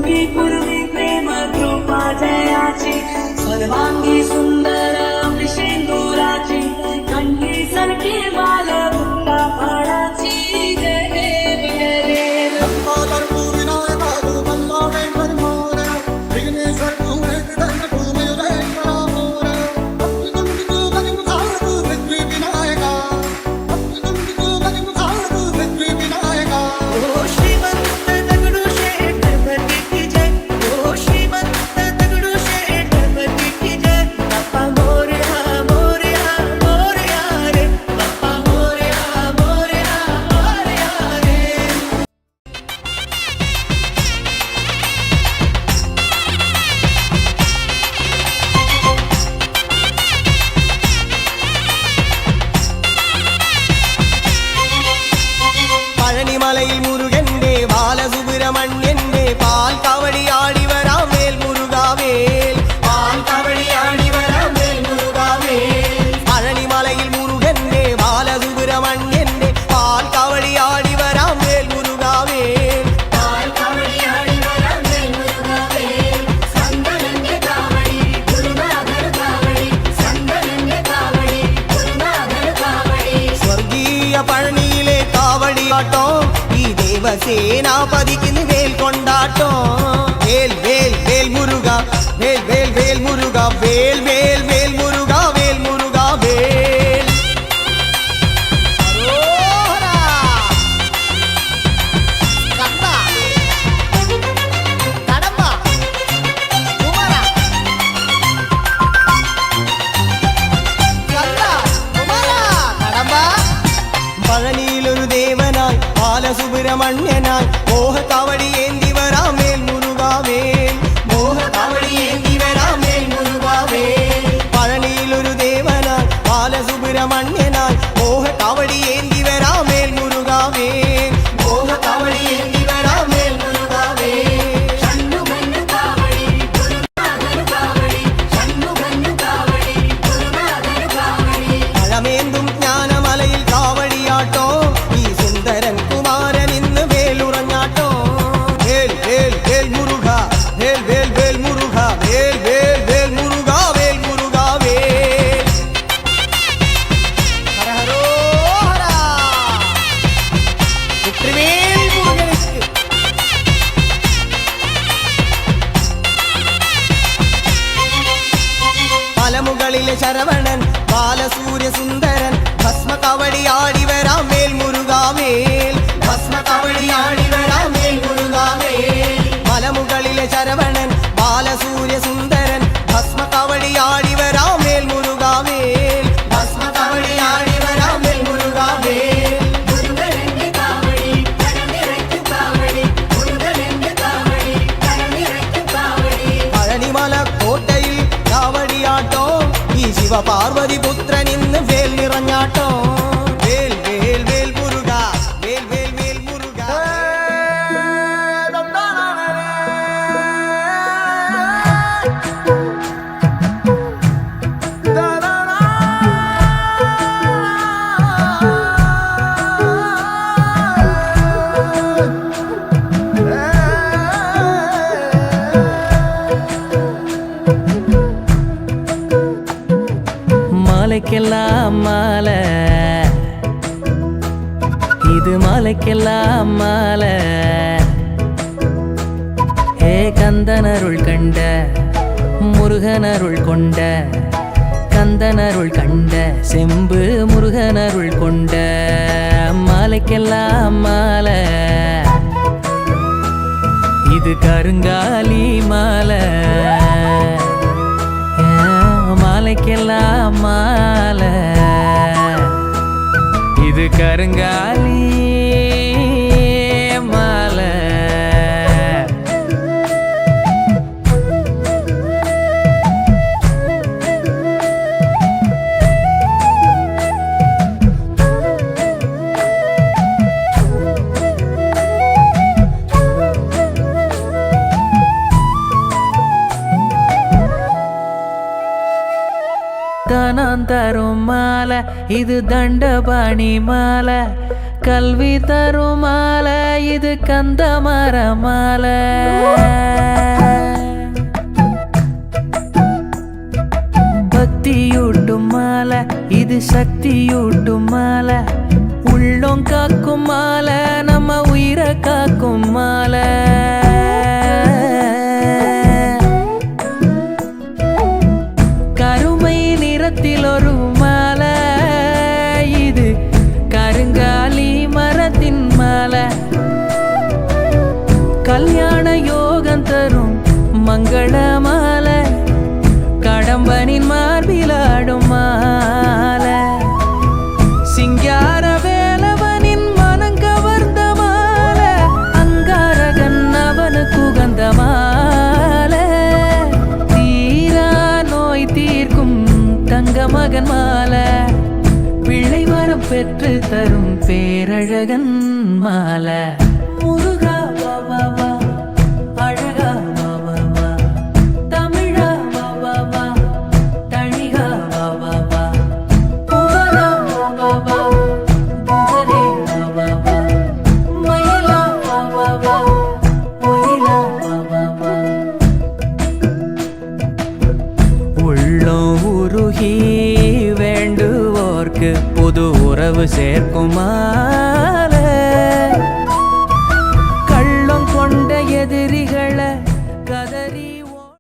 पूर्वी पूर्वी प्रेम कृपा जयाची सर्वांगी सुंदर विशेंदुराची कन्ये सारखी बाल भक्ता पाडाची जय देव जय देव മലയിൽ മുരുകന്റെ ബാലസുബ്രഹ്മണ്യന്റെ പാൽ കവടിയാടി വരാം വേൽ മുരുകാവേൽ പാൽ കവടിയാടി വരാം വേൽ മുരുകാവേൽ പഴനിമലയിൽ മുരുകന്റെ ബാലസുബ്രഹ്മണ്യന്റെ പാൽ കവടിയാടി വരാം വേൽ മുരുകാവേൽ പാൽ കവടിയാടി വരാം വേൽ മുരുകാവേൽ സങ്കടന്റെ കാവടി ഗുരുനാഥർ കാവടി സങ്കടന്റെ കാവടി ഗുരുനാഥർ കാവടി സ്വർഗീയ പഴനിയിലെ കാവടിയാട്ടോ ദേവസേനാപതിക്ക് വേൽ കൊണ്ടാട്ടോ വേൽ വേൽ വേൽ മുരുക വേൽ വേൽ വേൽ മുരുക വേൽ വേൽ വേൽ മുരുക വേൽ മുരുക വേൽ പഴനിയിലൊരു ദേവനായി ബാലസുബ്രഹ്മണ്യനായി മോഹകാവടി ഏന്തി വരാം വേൽ മുരുകാവേൽ മോഹകാവടി ഏന്തി വരാം വേൽ മുരുകാവേൽ പഴനിയിലൊരു ദേവനായി ബാലസുബ്രഹ്മണ്യനായി മോഹകാവടി ഏന്തി വരാം വേൽ മുരുകാവേൽ മോഹകാവടി ഏന്തി വരാം വേൽ മുരുകാവേൽ പഴമേന്തും ജ്ഞാനമലയിൽ കാവടിയാട്ടോ ഈ സുന്ദരൻ കുമാരൻ ഇന്ന് വേലുറഞ്ഞാട്ടോ വേൽ വേൽ വേൽ മുരുക വേൽ വേൽ വേൽ മുരുക വേൽ വേൽ വേൽ മുരുക വേൽ മുരുക വേൽ ഹര ഹരോ ഹര പുത്രിവേൽ മുരുകനുക്ക് മലമുകളിലെ ശരവണൻ ബാലസൂര്യ സുന്ദരൻ ഭസ്മ കവടിയാടി വരാം വേൽ മുരുകാവേൽ ഭസ്മ കവടിയാടി വരാം വേൽ മുരുകാവേൽ മലമുകളിലെ ശരവണൻ ബാലസൂര്യ സുന്ദരൻ ഭസ്മ കവടിയാടി വരാം വേൽ മുരുകാവേൽ ഭസ്മ കവടിയാടി വരാം വേൽ മുരുകാവേൽ പഴനിമല കോട്ടയിൽ കാവടിയാട്ടോ ഈ ശിവപാർവതി പുത്രൻ ഇന്ന് വേൽ നിറഞ്ഞാട്ടോ വേൽ വേൽ വേൽ മുരുക വേൽ വേൽ വേൽ മുരുക மலைக்கெல்லாம் மாலை இது மலைக்கெல்லாம் மாலை ஹே கந்தனருள் கண்ட முருகனருள் கொண்ட கந்தனருள் கண்ட செம்பு முருகனருள் கொண்ட மலைக்கெல்லாம் மாலை இது கருங்காலி மாலை மாலைக்கெல்லாம் மாலை இது கருங்காலி மாலை தனம் தரும் மாலை இது தண்டபாணி மாலை கல்வி தரும் மாலை இது கந்த மர மாலை பக்தியூட்டும் மாலை இது சக்தியூட்டும் மாலை உள்ளம் காக்கும் மாலை நம்ம உயிரை காக்கும் மாலை கருமை நிறத்தில் ஒரு மாலை இது கருங்காலி மரத்தின் மாலை கல்யாண யோகம் தரும் மங்கள மாலை கடம்பனின் மார்பிலாடும் மாலை சிங்கார வேலவனின் மனம் கவர்ந்த மாலை அங்காரகன் அவனுக்கு உகந்த மாலை தீரா நோய் தீர்க்கும் தங்க மகன் மாலை பிள்ளை வரம் பெற்று தரும் பேரழகன் மாலை முருகா வா வா வா அழகா வா வா வா தமிழா வா வா வா தழிகா வா வா வா புகழா வா வா வா புகழே வா வா வா மயிலா வா வா வா ஒயிலா வா வா வா உள்ளம் உருகி வேண்டுவோர்க்கு புது உறவு சேர்க்குமா